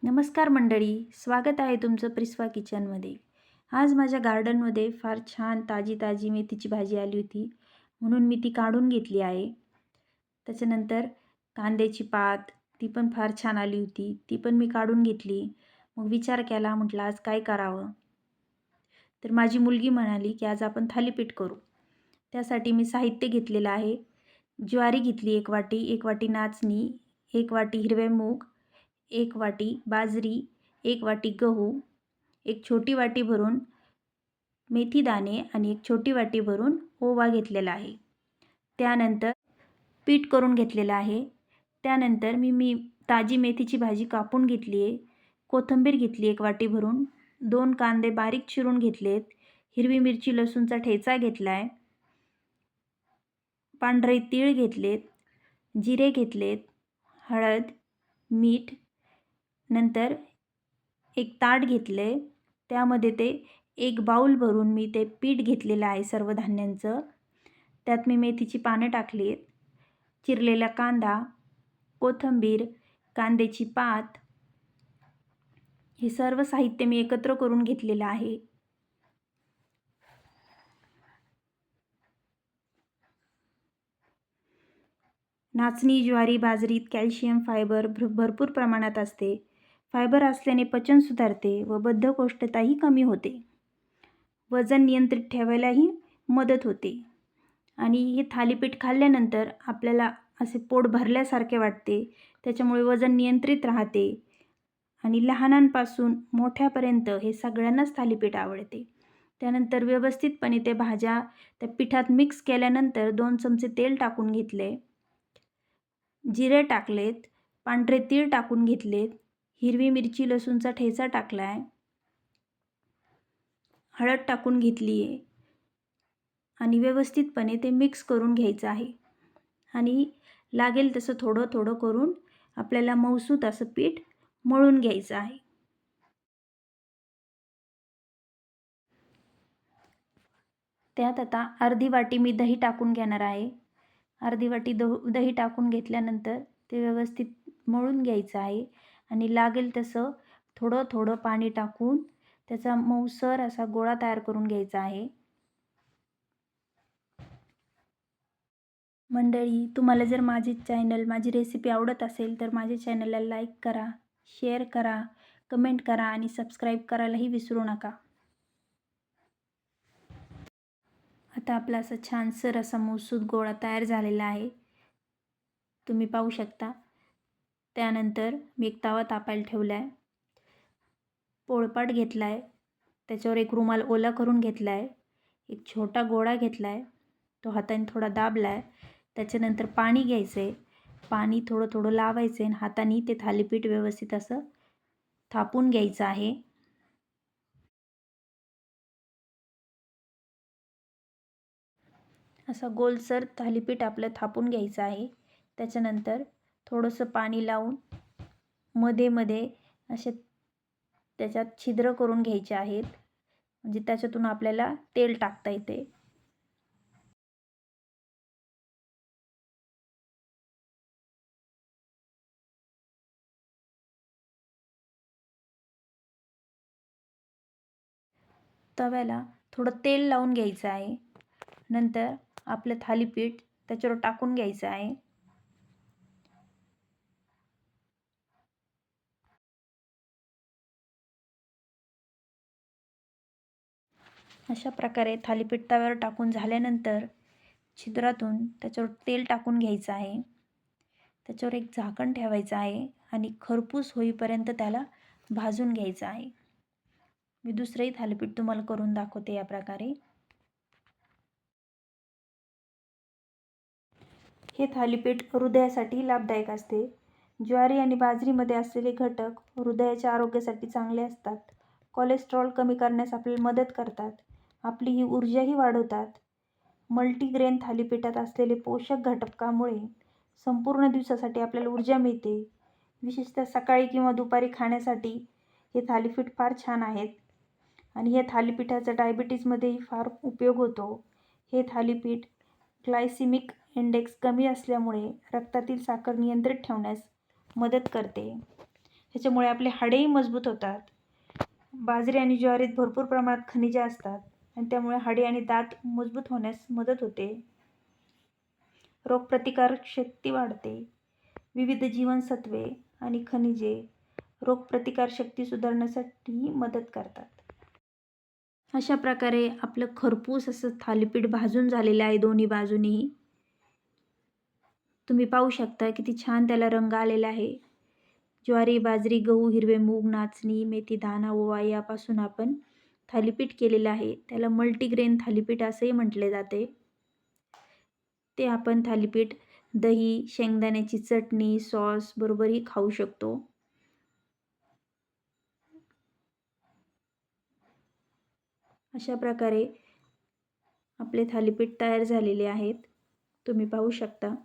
नमस्कार मंडळी, स्वागत आहे तुमचं प्रिस्वा किचनमध्ये. आज माझ्या गार्डनमध्ये फार छान ताजी ताजी मेथीची भाजी आली होती, म्हणून मी ती काढून घेतली आहे. त्याच्यानंतर कांद्याची पात, ती पण फार छान आली होती, ती पण मी काढून घेतली. मग विचार केला, म्हटलं आज काय करावं. तर माझी मुलगी म्हणाली की आज आपण थालीपीठ करू. त्यासाठी मी साहित्य घेतलेलं आहे. ज्वारी घेतली 1 वाटी, 1 वाटी नाचणी, 1 वाटी हिरवे मूग, 1 वाटी बाजरी, 1 वाटी गहू, 1 छोटी वाटी भरून मेथी दाणे आणि 1 छोटी वाटी भरून ओवा घेतलेला आहे. त्यानंतर पीठ करून घेतलेलं आहे. त्यानंतर मी ताजी मेथीची भाजी कापून घेतली आहे. कोथिंबीर घेतली 1 वाटी भरून, 2 कांदे बारीक चिरून घेतलेत, हिरवी मिरची लसूणचा ठेचा घेतला आहे, पांढरे तीळ घेतलेत, जिरे घेतलेत, हळद, मीठ. नंतर एक ताट घेतले, त्यामध्ये ते 1 बाउल भरून मी ते पीठ घेतलेलं आहे सर्व धान्यांचं. त्यात मी मेथीची पानं टाकली आहेत, चिरलेला कांदा, कोथिंबीर, कांद्याची पात, हे सर्व साहित्य मी एकत्र करून घेतलेलं आहे. नाचणी, ज्वारी, बाजरीत कॅल्शियम, फायबर भरपूर प्रमाणात असते. फायबर असल्याने पचन सुधारते व बद्धकोष्ठताही कमी होते. वजन नियंत्रित ठेवायलाही मदत होते. आणि हे थालीपीठ खाल्ल्यानंतर आपल्याला असे पोट भरल्यासारखे वाटते. त्याच्यामुळे वजन नियंत्रित राहते आणि लहानांपासून मोठ्यापर्यंत हे सगळ्यांनाच थालीपीठ आवडते. त्यानंतर व्यवस्थितपणे ते भाज्या त्या पिठात मिक्स केल्यानंतर 2 चमचे तेल टाकून घेतले, जिरे टाकलेत, पांढरे तीळ टाकून घेतलेत, हिरवी मिरची लसूणचा ठेचा टाकला आहे, हळद टाकून घेतली आहे आणि व्यवस्थितपणे ते मिक्स करून घ्यायचं आहे. आणि लागेल तसं थोडं थोडं करून आपल्याला मऊसूत असं पीठ मळून घ्यायचं आहे. त्यात आता अर्धी वाटी मी दही टाकून घेणार आहे. अर्धी वाटी दही टाकून घेतल्यानंतर ते व्यवस्थित मळून घ्यायचं आहे आणि लागेल तसं थोडं थोडं पाणी टाकून त्याचा मऊसर असा गोळा तयार करून घ्यायचा आहे. मंडळी, तुम्हाला जर माझी रेसिपी आवडत असेल तर माझ्या चॅनलला लाईक करा, शेअर करा, कमेंट करा आणि सबस्क्राईब करायलाही विसरू नका. आता आपला असा छानसर असा मऊसूत गोळा तयार झालेला आहे, तुम्ही पाहू शकता. त्यानंतर मी एक तवा तापायला ठेवला आहे, पोळपाट घेतला आहे, त्याच्यावर एक रुमाल ओला करून घेतला आहे, एक छोटा गोळा घेतला आहे, तो हाताने थोडा दाबला आहे. त्याच्यानंतर पाणी घ्यायचं आहे, पाणी थोडं थोडं लावायचं आहे आणि हाताने ते थालीपीठ व्यवस्थित असं थापून घ्यायचं आहे. असं गोलसर थालीपीठ आपलं थापून घ्यायचं आहे. त्याच्यानंतर थोडंसं पाणी लावून मध्ये मध्ये असे त्याच्यात छिद्र करून घ्यायचे आहेत, म्हणजे त्याच्यातून आपल्याला तेल टाकता येते. तव्याला थोडं तेल लावून घ्यायचं आहे. नंतर आपलं थालीपीठ त्याच्यावर टाकून घ्यायचं आहे. अशा प्रकारे थालीपीठ तव्यावर टाकून झाल्यानंतर छिद्रातून त्याच्यावर तेल टाकून घ्यायचं आहे. त्याच्यावर एक झाकण ठेवायचं आहे आणि खरपूस होईपर्यंत त्याला भाजून घ्यायचं आहे. मी दुसरंही थालीपीठ तुम्हाला करून दाखवते या प्रकारे. हे थालीपीठ हृदयासाठी लाभदायक असते. ज्वारी आणि बाजरीमध्ये असलेले घटक हृदयाच्या आरोग्यासाठी चांगले असतात. कोलेस्ट्रॉल कमी करण्यास आपल्याला मदत करतात. आपली ही ऊर्जाही वाढवतात. मल्टीग्रेन थालीपीठात असलेले पोषक घटकामुळे संपूर्ण दिवसासाठी आपल्याला ऊर्जा मिळते. विशेषतः सकाळी किंवा दुपारी खाण्यासाठी हे थालीपीठ फार छान आहेत. आणि या थालीपीठाचा डायबिटीजमध्येही फार उपयोग होतो. हे थालीपीठ ग्लायसेमिक इंडेक्स कमी असल्यामुळे रक्तातील साखर नियंत्रित ठेवण्यास मदत करते. ह्याच्यामुळे आपले हाडेही मजबूत होतात. बाजरी आणि ज्वारीत भरपूर प्रमाणात खनिजे असतात आणि त्यामुळे हाडे आणि दात मजबूत होण्यास मदत होते. रोगप्रतिकारक शक्ती वाढते. विविध जीवनसत्वे आणि खनिजे रोगप्रतिकारशक्ती सुधारण्यासाठी मदत करतात. अशा प्रकारे आपलं खरपूस असं थालीपीठ भाजून झालेलं आहे दोन्ही बाजूनीही. तुम्ही पाहू शकता किती छान त्याला रंग आलेला आहे. ज्वारी, बाजरी, गहू, हिरवे मूग, नाचणी, मेथी, दाणा, ओवा यापासून आपण थालीपीठ केलेलं आहे. त्याला मल्टीग्रेन थालीपीठ असंही म्हटले जाते. ते आपण थालीपीठ दही, शेंगदाण्याची चटणी, सॉस बरोबरही खाऊ शकतो. अशा प्रकारे आपले थालीपीठ तयार झालेले आहेत. तुम्ही पाहू शकता.